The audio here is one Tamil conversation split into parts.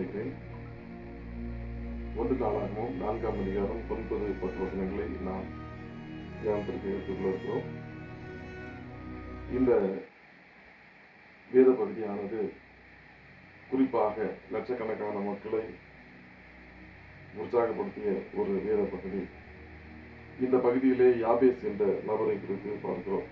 நினைக்கிறேன். 1 நாளாகமும் 4ஆம் அதிகாரம் 9, 10 வசனங்களை நாம் தியானத்திற்கு எடுத்துக்கொள்ள இருக்கிறோம். இந்த வேத பகுதியானது குறிப்பாக லட்சக்கணக்கான மக்களை உற்சாகப்படுத்திய ஒரு வேத பகுதி. இந்த பகுதியிலே யாபேஸ் என்ற நபரை குறித்து பார்க்கிறோம்.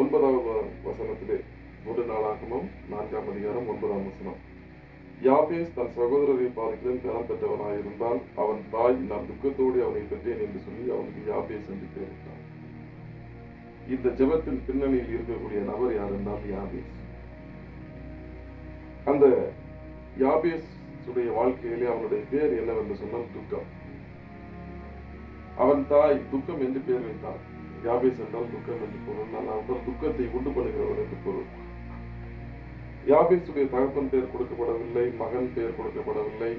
9வது வசனத்திலே 1 நாளாகமும் 4ஆம் அதிகாரம் 9ஆம் வசனம். யாபேஸ் தன் சகோதரரை பார்க்கிறேன் கனம் பெற்றவனாயிருந்தால் அவன் தாய் நான் துக்கத்தோடு அவனை பெற்றேன் என்று சொல்லி அவனுக்கு யாபேஸ் என்று பெயரிட்டான். இந்த ஜெபத்தின் பின்னணியில் இருக்கக்கூடிய நபர் யார் என்றால் யாபேஸ். அந்த யாபேஸ் உடைய வாழ்க்கையிலே அவனுடைய பேர் என்னவென்று சொன்னால் துக்கம். அவன் தாய் துக்கம் என்று பெயர் வைத்தான். யாபேஸ் என்றால் துக்கம் என்று பொருள். அவன் துக்கத்தை உண்டு பண்ணுகிறவன் என்று பொருள். யாபேசுடைய தகப்பன் பெயர் கொடுக்கப்படவில்லை, மகன் பெயர் கொடுக்கப்படவில்லை.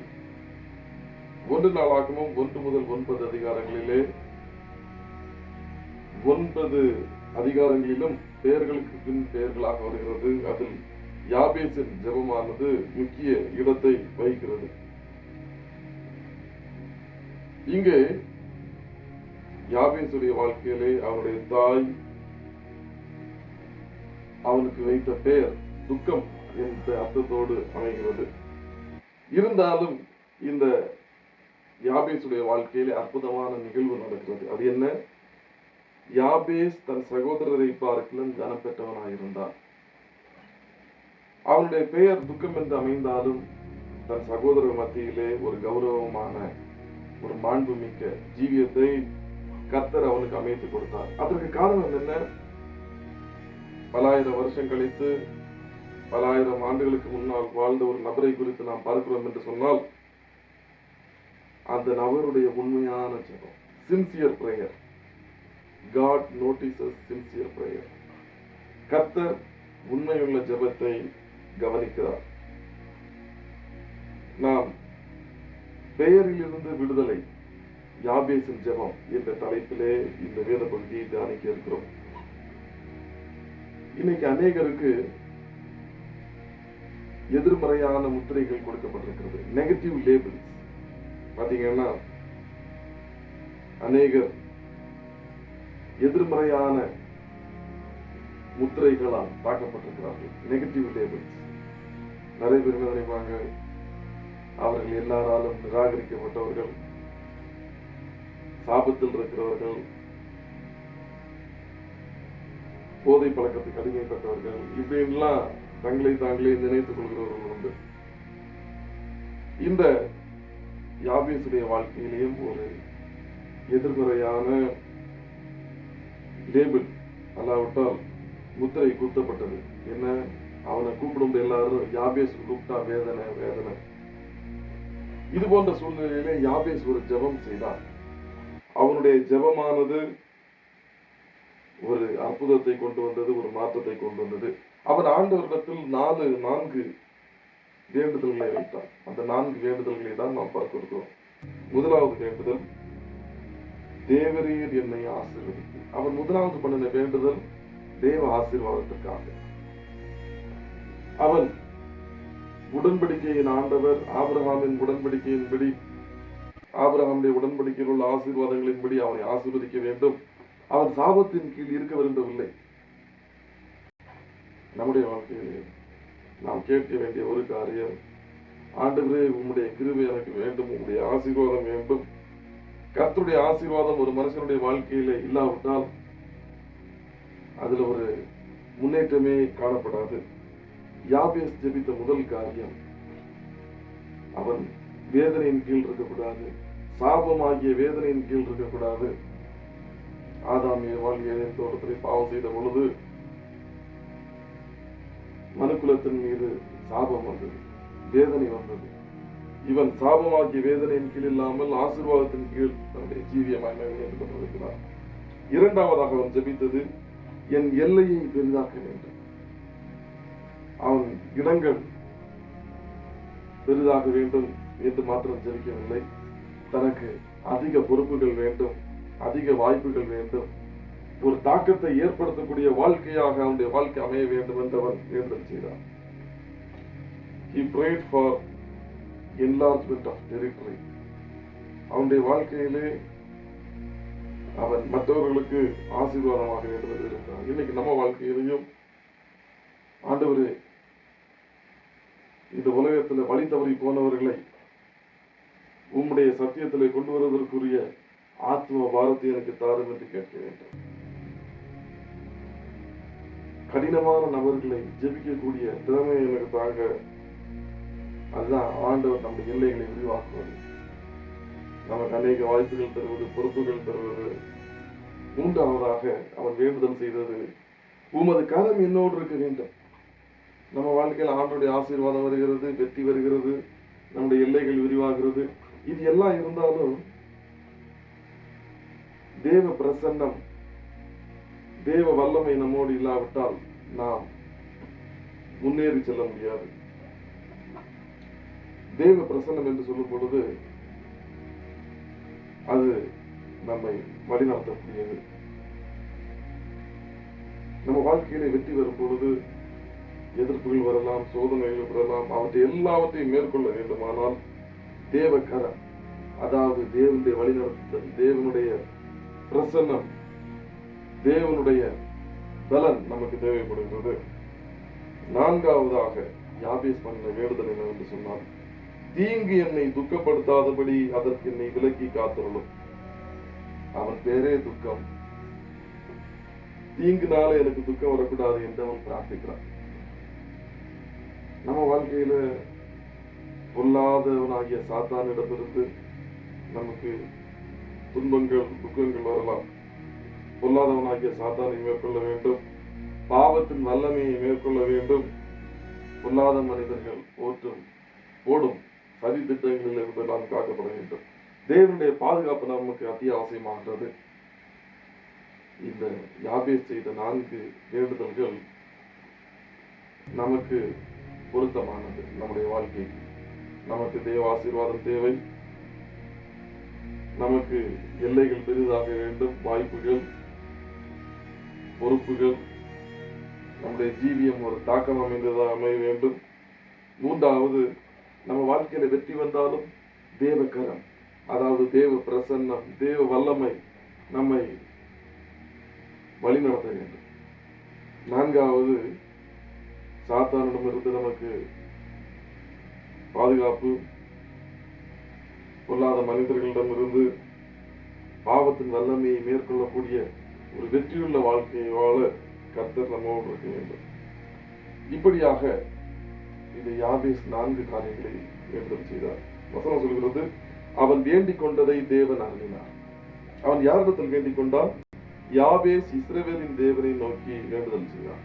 1 நாளாகமும் 1 முதல் 9 அதிகாரங்களிலே 9 அதிகாரங்களிலும் பெயர்களுக்கு பின் பெயர்களாக வருகிறது. அதில் யாபேசின் ஜெபமானது முக்கிய இடத்தை வகிக்கிறது. இங்கே யாபேசுடைய வாழ்க்கையிலே அவனுடைய தாய் அவனுக்கு வைத்த பெயர் துக்கம் என்ற அர்த்தத்தோடு அமைகிறது. இருந்தாலும் இந்த யாபேசுடைய வாழ்க்கையிலே அற்புதமான நிகழ்வு நடக்கிறது. அது என்ன? யாபேஸ் தன் சகோதரரை பார்க்கலாம் கனம் பெற்றவனாயிருந்தான். அவனுடைய பெயர் துக்கம் என்று அமைந்தாலும் தன் சகோதரர் மத்தியிலே ஒரு கௌரவமான ஒரு மாண்புமிக்க ஜீவியத்தை கர்த்தர் அவனுக்கு அமைத்து கொடுத்தார். அதற்கு காரணம் என்ன? பல ஆயிரம் வருஷம் கழித்து பல ஆயிரம் ஆண்டுகளுக்கு முன்னால் வாழ்ந்த ஒரு நபரை குறித்து நாம் பார்க்கிறோம் என்று சொன்னால் அந்த நபருடைய உண்மையான ஜெபம், sincere prayer. God notices sincere prayer. கர்த்தர் உண்மையுள்ள ஜெபத்தை கவனிக்கிறார். நாம் பெயரிலிருந்து விடுதலை, யாபேசின் ஜெபம் என்ற தலைப்பிலே இந்த வேத பகுதியை தியானிக்க இருக்கிறோம். இன்னைக்கு அநேகருக்கு எதிர்மறையான முத்திரைகள் கொடுக்கப்பட்டிருக்கிறது, நெகட்டிவ் லேபிள்ஸ். பாத்தீங்கன்னா அநேகர் எதிர்மறையான முத்திரைகளால் தாக்கப்பட்டிருக்கிறார்கள், நெகட்டிவ் லேபிள்ஸ். நிறைய பேர் என்ன நினைப்பாங்க? அவர்கள் எல்லாராலும் நிராகரிக்கப்பட்டவர்கள், சாபத்தில் இருக்கிறவர்கள், போதை பழக்கத்துக்கு அடிமைப்பட்டவர்கள், இப்படின்லாம் தங்களை தாங்களே நினைத்துக் கொள்கிறவர்கள் உண்டு. இந்த யாபேசுடைய வாழ்க்கையிலேயும் ஒரு எதிர்மறையான லேபிள், அல்லாவிட்டால் முத்திரை குத்தப்பட்டது. என்ன? அவனை கூப்பிடும் எல்லாரும் யாபேஸ் கூப்பிட்டா வேதனை வேதனை. இது போன்ற சூழ்நிலையிலே யாபேஸ் ஒரு ஜெபம் செய்தார். அவனுடைய ஜெபமானது ஒரு அற்புதத்தை கொண்டு வந்தது, ஒரு மாற்றத்தை கொண்டு வந்தது. அவன் ஆண்டவரிடத்தில் 4 வேண்டுதல்களை வைத்தான். அந்த 4 வேண்டுதல்களை தான் நாம் பார்க்க இருக்கிறோம். முதலாவது வேண்டுதல், தேவரீர் என்னை ஆசீர்வதித்து. அவன் முதலாவது பண்ணின வேண்டுதல் தேவ ஆசீர்வாதத்திற்காக. அவன் உடன்படிக்கையின் ஆண்டவர், ஆபிரகாமின் உடன்படிக்கையின்படி, ஆபிரகாமுடைய உடன்படிக்கையில் உள்ள ஆசீர்வாதங்களின்படி அவனை ஆசீர்வதிக்க வேண்டும். அவன் சாபத்தின் கீழ் இருக்க விரும்பவில்லை. நம்முடைய வாழ்க்கையிலே நாம் கேட்க வேண்டிய ஒரு காரியம், ஆண்டவரே உம்முடைய கிருபை எனக்கு வேண்டும், உம்முடைய ஆசீர்வாதம் வேண்டும். கர்த்தருடைய ஆசீர்வாதம் ஒரு மனுஷனுடைய வாழ்க்கையில இல்லாவிட்டால் அதுல ஒரு முன்னேற்றமே காணப்படாது. யாபேஸ் ஜெபித்த முதல் காரியம், அவன் வேதனையின் கீழ் இருக்கக்கூடாது, சாபமாகிய வேதனையின் கீழ் இருக்கக்கூடாது. ஆதாம் ஏவாள் ஏதேன் தோட்டத்திலே பாவம் செய்த பொழுது மனுக்குலத்தின் மீது சாபம் வந்தது, வேதனை வந்தது. இவன் சாபமாகிய வேதனையின் கீழ் இல்லாமல் ஆசீர்வாதத்தின் கீழ் தன்னுடைய ஜீவியமாய் என்று கொண்டிருக்கிறார். இரண்டாவதாக அவன் ஜெபித்தது, என் எல்லையை பெரிதாக்க வேண்டும். அவன் இடங்கள் பெரிதாக வேண்டும் என்று மாத்திரம் ஜெபிக்கவில்லை, தனக்கு அதிக பொறுப்புகள் வேண்டும், அதிக வாய்ப்புகள் வேண்டும், ஒரு தாக்கத்தை ஏற்படுத்தக்கூடிய வாழ்க்கையாக அவனுடைய வாழ்க்கை அமைய வேண்டும் என்று அவன் வேண்டுதல் செய்தார். He prayed for enlargement of territory. அவனுடைய வாழ்க்கையிலே அவன் மற்றவர்களுக்கு ஆசீர்வாதமாக வேண்டும் இருந்தான். இன்னைக்கு நம்ம வாழ்க்கையிலையும் ஆண்டவரே, இந்த உலகத்தில் வழி தவறி போனவர்களை உம்முடைய சத்தியத்திலே கொண்டு வருவதற்குரிய ஆத்ம பாரத்தை எனக்கு தாரும் என்று கேட்க வேண்டும். கடினமான நபர்களை ஜெபிக்கக்கூடிய திறமையை எனக்கு தாங்க. அதுதான் ஆண்டவர் நம்முடைய எல்லைகளை விரிவாக்குவது, நமக்கு அநேக வாய்ப்புகள் தருவது, பொறுப்புகள் தருவது. மூன்றாவதாக அவன் வேண்டுதல் செய்தது, உமது கரம் என்னோடு இருக்க வேண்டும். நம்ம வாழ்க்கையில் ஆண்டோடைய ஆசீர்வாதம் வருகிறது, வெற்றி வருகிறது, நம்முடைய எல்லைகள் விரிவாகிறது. இது எல்லாம் இருந்தாலும் தேவ பிரசன்னம், தேவ வல்லமை நம்மோடு இல்லாவிட்டால் நாம் முன்னேறி செல்ல முடியாது. தேவ பிரசன்னம் என்று சொல்லும் பொழுது அது நம்மை வழிநடத்தக்கூடியது. நம்ம வாழ்க்கையில வெற்றி வரும் பொழுது எதிர்ப்புகள் வரலாம், சோதனைகள் வரலாம். அவற்றை எல்லாவற்றையும் மேற்கொள்ள வேண்டுமானால் தேவ கரம், அதாவது தேவனுடைய வழிநடத்தல், தேவனுடைய பிரசன்னம், தேவனுடைய பலன் நமக்கு தேவைப்படுகிறது. நான்காவதாக யாபேஸ் பண்ண வேண்டுதல் என்னவென்று சொன்னால், தீங்கு என்னை துக்கப்படுத்தாதபடி அதற்கு என்னை விலக்கி காத்தருளும். அவன் பேரே துக்கம். தீங்குனால எனக்கு துக்கம் வரக்கூடாது என்று அவன் பிரார்த்திக்கிறான். நம்ம வாழ்க்கையில பொல்லாதவனாகிய சாத்தானிடமிருந்து நமக்கு துன்பங்கள், துக்கங்கள் வரலாம். பொல்லாதவனாகிய சாத்தானை மேற்கொள்ள வேண்டும், பாவத்தின் வல்லமையை மேற்கொள்ள வேண்டும். பொல்லாத மனிதர்கள் ஓடும் சதி திட்டங்களில் இருந்து நாம் காக்கப்பட வேண்டும். தேவனுடைய பாதுகாப்பு நமக்கு அத்தியாவசியமாகிறது. இந்த யாபேஸ் செய்த 4 வேண்டுதல்கள் நமக்கு பொருத்தமானது. நம்முடைய வாழ்க்கைக்கு நமக்கு தேவ ஆசீர்வாதம் தேவை. நமக்கு எல்லைகள் பெரிதாக வேண்டும், வாய்ப்புகள், பொறுப்புகள், நம்முடைய ஜீவியம் ஒரு தாக்கம் அமைந்ததாக அமைய வேண்டும். மூன்றாவது, நம்ம வாழ்க்கையில வெற்றி வந்தாலும் தேவ கரம், அதாவது தேவ பிரசன்னம், தேவ வல்லமை நம்மை வழிநடத்த வேண்டும். நான்காவது, சாத்தானிடமிருந்து நமக்கு பாதுகாப்பு, பொல்லாத மனிதர்களிடமிருந்து பாவத்தின் வல்லமையை மேற்கொள்ளக்கூடிய ஒரு வெற்றியுள்ள வாழ்க்கையை வாழ கர்த்தர் நம்மோடு இருக்க வேண்டும். இப்படியாக இந்த யாபேஸ் 4 காரியங்களை வேண்டுதல் செய்தார். வசனம் சொல்கிறது, அவன் வேண்டிக் கொண்டதை தேவன் அருளினார். அவன் யாரிடத்தில் வேண்டிக் கொண்டான்? யாபேஸ் இஸ்ரவேலின் தேவனை நோக்கி வேண்டுதல் செய்தார்.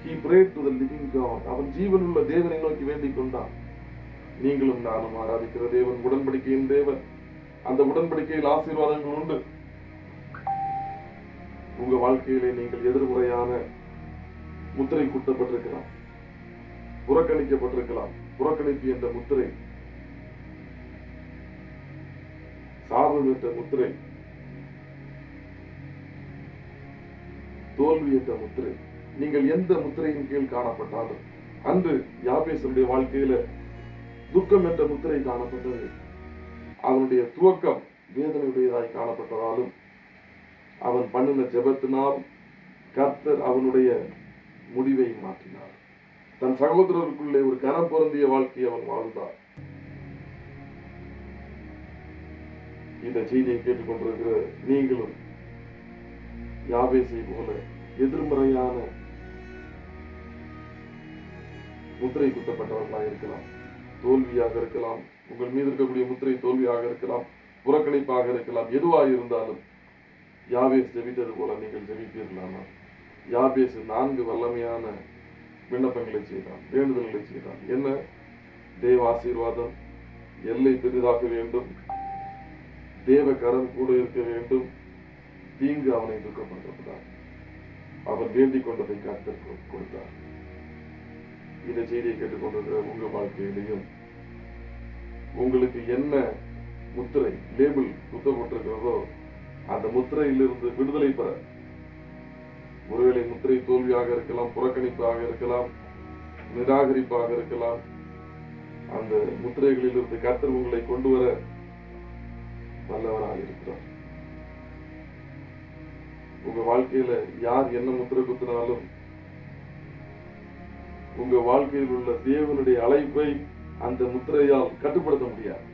He prayed to the living God. அவன் ஜீவனுள்ள தேவனை நோக்கி வேண்டிக் கொண்டான். நீங்களும் நானும் ஆராதிக்கிற தேவன் உடன்படிக்கையின் தேவன். அந்த உடன்படிக்கையில் ஆசீர்வாதங்கள் உண்டு. உங்க வாழ்க்கையிலே நீங்கள் எதிர்மறையான முத்திரை குட்டப்பட்டிருக்கலாம், புறக்கணிக்கப்பட்டிருக்கலாம். புறக்கணிப்பு என்ற முத்திரை, சாபம் என்ற முத்திரை, தோல்வி என்ற முத்திரை, நீங்கள் எந்த முத்திரையின் கீழ் காணப்பட்டாலும், அன்று யாபேசுடைய வாழ்க்கையில துக்கம் என்ற முத்திரை காணப்பட்டது. அவனுடைய துவக்கம் வேதனையுடையதாய் காணப்பட்டதாலும் அவன் பண்ணின ஜெபத்தினால் கர்த்தர் அவனுடைய முடிவை மாற்றினார். தன் சகோதரருக்குள்ளே ஒரு கனம் பொருந்திய வாழ்க்கையை அவன் வாழ்ந்தார். இந்த செய்தியை கேட்டுக்கொண்டிருக்கிற நீங்களும் யாபேசை போல எதிர்மறையான முத்திரை குத்தப்பட்டவர்களாக இருக்கலாம், தோல்வியாக இருக்கலாம், உங்கள் மீது இருக்கக்கூடிய முத்திரை தோல்வியாக இருக்கலாம், புறக்கணிப்பாக இருக்கலாம். எதுவாக இருந்தாலும் யாபேஸ் ஜெபித்தது போல நீங்கள் ஜெபிப்பீர்களானா? யாபேஸ் 4 வல்லமையான விண்ணப்பங்களை செய்தான், வேண்டுதல்களை செய்தான். என்ன? தேவ ஆசீர்வாதம், எல்லை பெரிதாக வேண்டும், தேவ கரம் கூட இருக்க வேண்டும், தீங்கு அவனை துக்கப்படுத்தப்பட்டார். அவன் வேண்டிக் கொண்டதை கர்த்தர் கொடுத்தார். இந்த செய்தியை கேட்டுக்கொண்டிருக்கிற உங்க வாழ்க்கையிலையும் உங்களுக்கு என்ன முத்திரை லேபிள் குத்தப்பட்டிருக்கிறதோ அந்த முத்திரையிலிருந்து விடுதலை பெற, ஒருவேளை முத்திரை தோல்வியாக இருக்கலாம், புறக்கணிப்பாக இருக்கலாம், நிராகரிப்பாக இருக்கலாம். அந்த முத்திரைகளில் இருந்து கர்த்தர் உங்களை கொண்டு வர நல்லவராக இருக்கிறார். உங்க வாழ்க்கையில யார் என்ன முத்திரை குத்தினாலும் உங்க வாழ்க்கையில் உள்ள தேவனுடைய அழைப்பை அந்த முத்திரையால் கட்டுப்படுத்த முடியாது.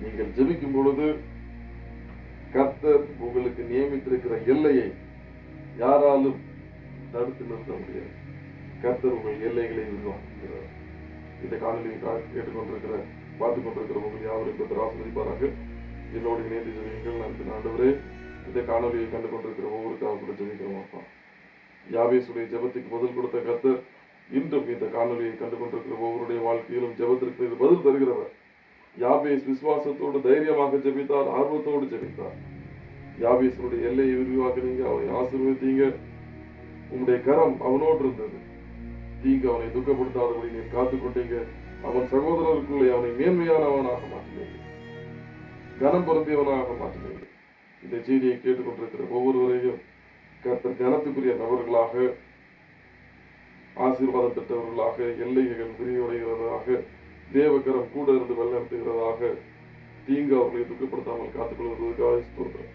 நீங்கள் ஜெபிக்கும் பொழுது கர்த்தர் உங்களுக்கு நியமித்திருக்கிற எல்லையை யாராலும் தடுத்து நிறுத்த முடியாது. கர்த்தர் உங்கள் எல்லைகளை விரிவாக்குகிறார். இந்த காணொலியை கேட்டுக்கொண்டிருக்கிற பார்த்துக் கொண்டிருக்கிற உங்கள் யாவரையும் கர்த்தர் ஆசீர்வதிப்பாராக. என்னோடு இணைந்து ஜெபியுங்கள். நன்றி ஆண்டவரே. இந்த காணொலியை கண்டு கொண்டிருக்கிற ஒவ்வொருக்காக கூட ஜெபிக்கிறோம் அப்பா. யாபேசுடைய ஜெபத்துக்கு பதில் கொடுத்த கர்த்தர் இன்றும் இந்த காணொலியை கண்டு கொண்டிருக்கிற ஒவ்வொருடைய வாழ்க்கையிலும் ஜெபத்திற்கு பதில் தருகிறவர். யாபேஸ் விசுவாசத்தோடு தைரியமாக ஜெபித்தார், ஆர்வத்தோடு ஜெபித்தார். யாபேசுடைய எல்லையை விரிவாக்குனீங்க, அவரை ஆசீர்வதித்தீங்க. உங்களுடைய கரம் அவனோடு இருந்தது. தீங்கு அவனை துக்கப்படுத்தாதபடி நீர் காத்துக்கொண்டீங்க. அவன் சகோதரருக்குள்ளே அவனை மேன்மையானவனாக மாற்றினீங்க, கனம் பொருந்தியவனாக மாற்றினீங்க. இந்த செய்தியை கேட்டுக்கொண்டிருக்கிற ஒவ்வொருவரையும் கர்த்தர் கனத்துக்குரிய நபர்களாக, ஆசீர்வாதம் பெற்றவர்களாக, எல்லைகள் விரிவடைகிறதாக, தேவக்கரம் கூட இருந்து வழிநடத்துகிறதாக, தீங்கு அவர்களை துக்கப்படுத்தாமல் காத்துக்கொள்வதற்காக ஸ்தோத்திரம்.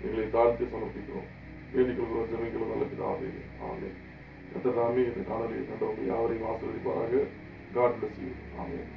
எங்களை தாழ்த்தி சமர்ப்பிக்கிறோம். வேண்டிக் கொள்கிறோம் ஜெபிக்கிறோம் நல்ல பிதாவே. ஆமென். கர்த்தர் தாமே இந்த காணொலியை கண்டவங்க யாவரையும் ஆசீர்வதிப்பாராக. God bless you. ஆமென்.